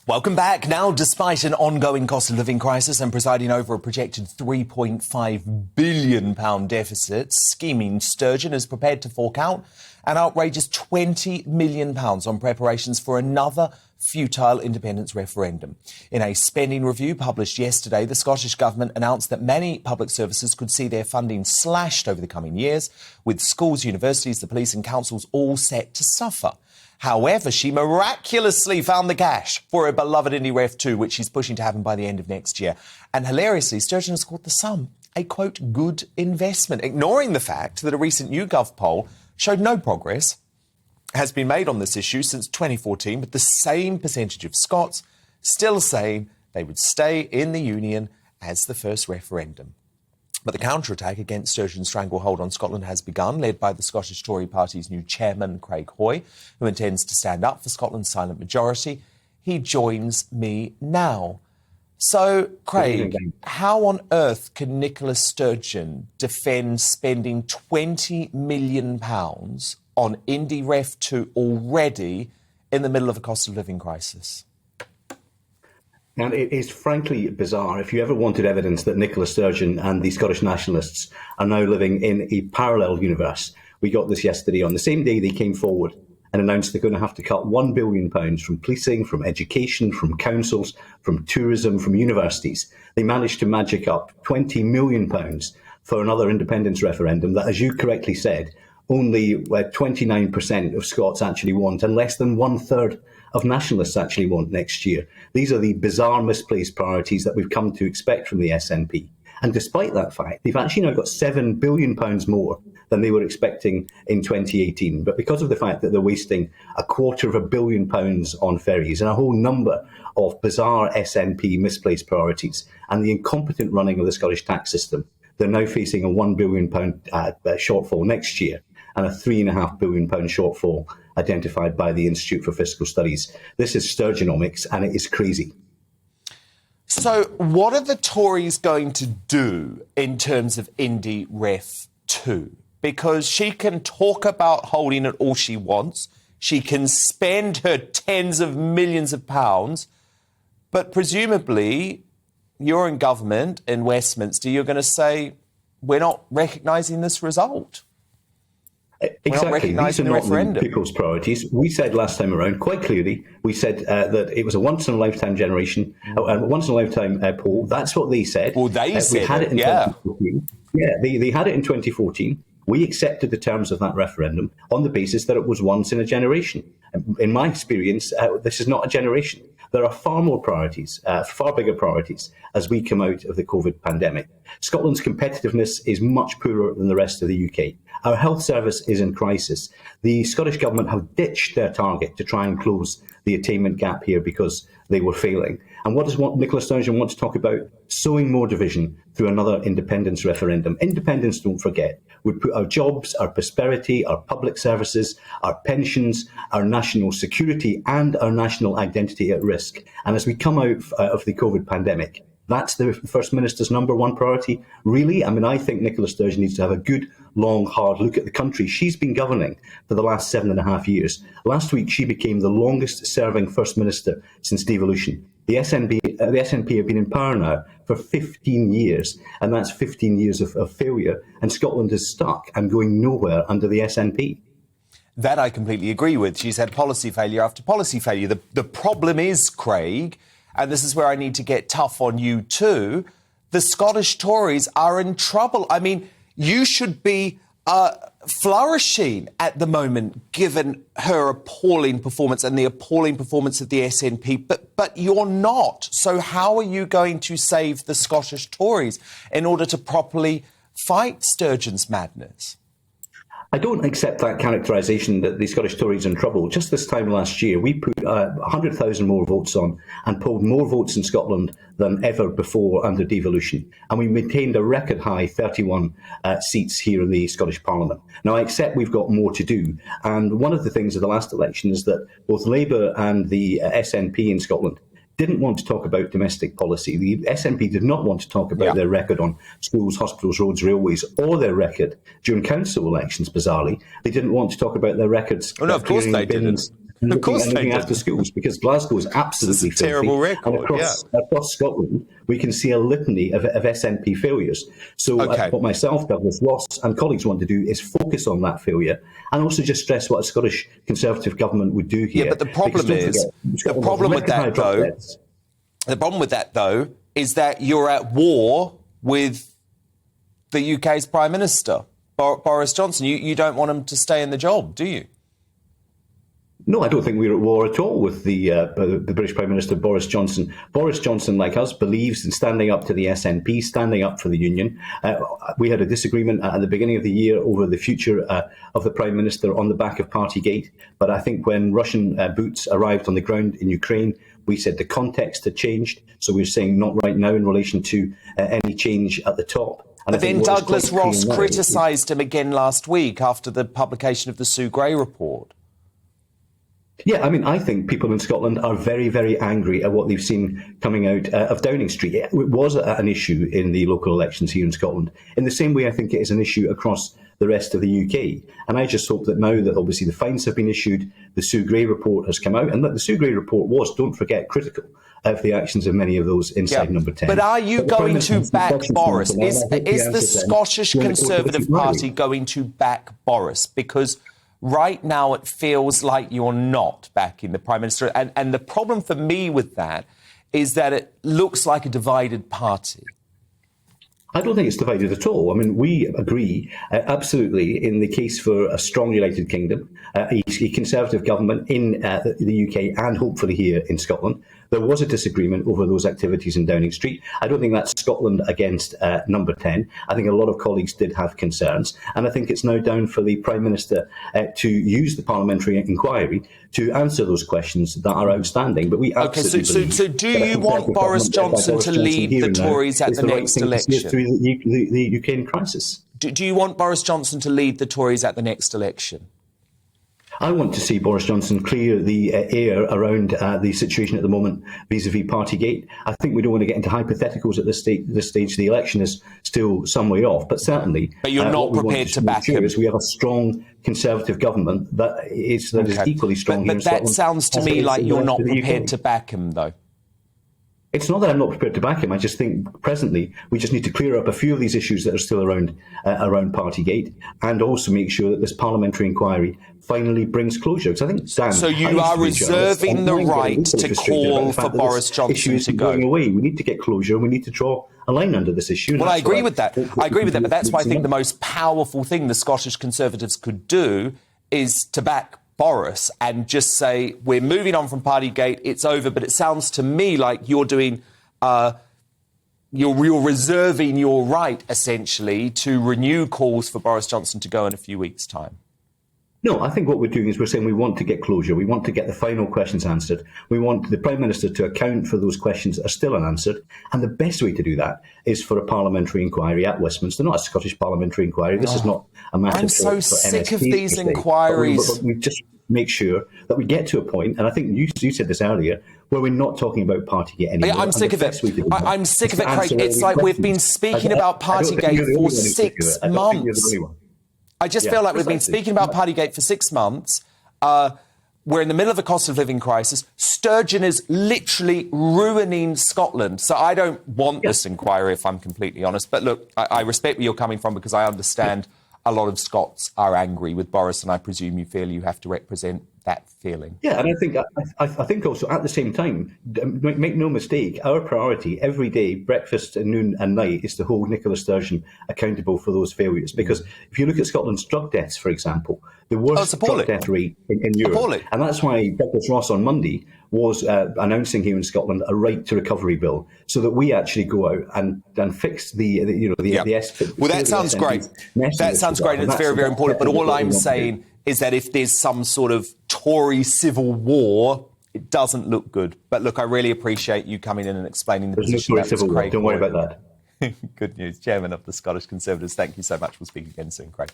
Welcome back. Now, despite an ongoing cost of living crisis and presiding over a projected £3.5 billion deficit, scheming Sturgeon is prepared to fork out an outrageous £20 million on preparations for another futile independence referendum. In a spending review published yesterday, the Scottish Government announced that many public services could see their funding slashed over the coming years, with schools, universities, the police and councils all set to suffer. However, she miraculously found the cash for her beloved Indie Ref 2, which she's pushing to happen by the end of next year. And hilariously, Sturgeon has called the sum a, quote, good investment, ignoring the fact that a recent YouGov poll showed no progress has been made on this issue since 2014, with the same percentage of Scots still saying they would stay in the Union as the first referendum. But the counterattack against Sturgeon's stranglehold on Scotland has begun, led by the Scottish Tory Party's new chairman, Craig Hoy, who intends to stand up for Scotland's silent majority. He joins me now. So, Craig, how on earth can Nicola Sturgeon defend spending £20 million on Indie Ref 2 already in the middle of a cost of living crisis? And it is frankly bizarre. If you ever wanted evidence that Nicola Sturgeon and the Scottish nationalists are now living in a parallel universe, we got this yesterday. On the same day they came forward and announced they're going to have to cut £1 billion from policing, from education, from councils, from tourism, from universities. They managed to magic up £20 million for another independence referendum that, as you correctly said, only 29% of Scots actually want, and less than one-third of nationalists actually want next year. These are the bizarre, misplaced priorities that we've come to expect from the SNP. And despite that fact, they've actually now got £7 billion more than they were expecting in 2018. But because of the fact that they're wasting £250 million on ferries and a whole number of bizarre SNP misplaced priorities and the incompetent running of the Scottish tax system, they're now facing a £1 billion shortfall next year and a £3.5 billion shortfall identified by the Institute for Fiscal Studies. This is Sturgeonomics, and it is crazy. So what are the Tories going to do in terms of Indie Ref 2? Because she can talk about holding it all she wants. She can spend her tens of millions of pounds. But presumably, you're in government in Westminster, you're going to say, we're not recognising this result. Exactly. These are not the people's priorities. We said last time around, quite clearly, we said that it was a once-in-a-lifetime generation, a once-in-a-lifetime poll. That's what they said. Well, they said had it in yeah. 2014. Yeah, they had it in 2014. We accepted the terms of that referendum on the basis that it was once in a generation. In my experience, this is not a generation. There are far more priorities, far bigger priorities, as we come out of the COVID pandemic. Scotland's competitiveness is much poorer than the rest of the UK. Our health service is in crisis. The Scottish Government have ditched their target to try and close the attainment gap here because they were failing. And what does Nicola Sturgeon want to talk about? Sowing more division through another independence referendum. Independence, don't forget, would put our jobs, our prosperity, our public services, our pensions, our national security and our national identity at risk. And as we come out of the COVID pandemic, that's the First Minister's number one priority. Really? I mean, I think Nicola Sturgeon needs to have a good, long, hard look at the country. She's been governing for the last 7.5 years. Last week, she became the longest-serving First Minister since devolution. The SNP have been in power now for 15 years, and that's 15 years of failure. And Scotland is stuck and going nowhere under the SNP. That I completely agree with. She's had policy failure after policy failure. The problem is, Craig, and this is where I need to get tough on you too, the Scottish Tories are in trouble. I mean, you should be flourishing at the moment, given her appalling performance and the appalling performance of the SNP, but you're not. So how are you going to save the Scottish Tories in order to properly fight Sturgeon's madness? I don't accept that characterisation that the Scottish Tories are in trouble. Just this time last year, we put 100,000 more votes on and polled more votes in Scotland than ever before under devolution. And we maintained a record high 31 seats here in the Scottish Parliament. Now, I accept we've got more to do. And one of the things of the last election is that both Labour and the SNP in Scotland didn't want to talk about domestic policy. The SNP did not want to talk about their record on schools, hospitals, roads, railways, or their record during council elections, bizarrely. They didn't want to talk about their records. Oh, no, of course they didn't. and Of course looking they after didn't. schools, because Glasgow is absolutely It's a terrible filthy. record, And across Scotland, we can see a litany of SNP failures. So Okay. what myself, Douglas Ross and colleagues want to do is focus on that failure and also just stress what a Scottish Conservative government would do here. Yeah, but the problem with that, though, is that you're at war with the UK's Prime Minister, Boris Johnson. You don't want him to stay in the job, do you? No, I don't think we're at war at all with the British Prime Minister, Boris Johnson. Boris Johnson, like us, believes in standing up to the SNP, standing up for the Union. We had a disagreement at the beginning of the year over the future of the Prime Minister on the back of Partygate. But I think when Russian boots arrived on the ground in Ukraine, we said the context had changed. So we're saying not right now in relation to any change at the top. But then Douglas Ross criticised him again last week after the publication of the Sue Gray report. Yeah, I mean, I think people in Scotland are very, very angry at what they've seen coming out of Downing Street. It was an issue in the local elections here in Scotland, in the same way I think it is an issue across the rest of the UK. And I just hope that now that obviously the fines have been issued, the Sue Gray report has come out, and that the Sue Gray report was, don't forget, critical of the actions of many of those inside Number 10. But are you going to back Boris? Is the Scottish Conservative Party going to back Boris? Because right now it feels like you're not backing the Prime Minister. And the problem for me with that is that it looks like a divided party. I don't think it's divided at all. I mean, we agree absolutely in the case for a strong United Kingdom, a Conservative government in the UK and hopefully here in Scotland. There was a disagreement over those activities in Downing Street. I don't think that's Scotland against Number 10. I think a lot of colleagues did have concerns. And I think it's now down for the Prime Minister to use the parliamentary inquiry to answer those questions that are outstanding. But we absolutely so do you want Boris Johnson to lead the Tories at the next election? Through the Ukraine crisis. Do you want Boris Johnson to lead the Tories at the next election? I want to see Boris Johnson clear the air around the situation at the moment vis-à-vis Partygate. I think we don't want to get into hypotheticals at this stage. The election is still some way off, but certainly. But you're not prepared to back him. We have a strong Conservative government that is equally strong here in Scotland. But that sounds to me like you're not prepared to back him, though. It's not that I'm not prepared to back him. I just think presently we just need to clear up a few of these issues that are still around Partygate, and also make sure that this parliamentary inquiry finally brings closure. Because I think, Dan, so you are reserving the right to call for Boris Johnson to go. Going away. We need to get closure. We need to draw a line under this issue. Well, I agree with that. But that's why I think the most powerful thing the Scottish Conservatives could do is to back Boris and just say, we're moving on from Partygate, it's over. But it sounds to me like you're doing, you're reserving your right, essentially, to renew calls for Boris Johnson to go in a few weeks' time. No, I think what we're doing is we're saying we want to get closure. We want to get the final questions answered. We want the Prime Minister to account for those questions that are still unanswered. And the best way to do that is for a parliamentary inquiry at Westminster, not a Scottish parliamentary inquiry. This is not a matter I'm so sick of these inquiries. But we just make sure that we get to a point, and I think you said this earlier, where we're not talking about Partygate anymore. I'm sick of it. I'm sick of it, Craig. It's like we've been speaking about Partygate for 6 months. I just feel like we've been speaking about Partygate for 6 months. We're in the middle of a cost of living crisis. Sturgeon is literally ruining Scotland. So I don't want this inquiry, if I'm completely honest. But look, I respect where you're coming from, because I understand a lot of Scots are angry with Boris, and I presume you feel you have to represent that feeling. Yeah, and I think also at the same time, make no mistake, our priority every day, breakfast, noon and night, is to hold Nicola Sturgeon accountable for those failures. Because if you look at Scotland's drug deaths, for example, the worst drug death rate in Europe. Appalling. And that's why Douglas Ross on Monday was announcing here in Scotland a right to recovery bill, so that we actually go out and fix the Well, that sounds great. That sounds great, and it's very, very important. But all I'm saying is that if there's some sort of Tory civil war, it doesn't look good. But look, I really appreciate you coming in and explaining the position. There's no Tory civil war. Don't worry about that. Good news. Chairman of the Scottish Conservatives, thank you so much. We'll speak again soon, Craig.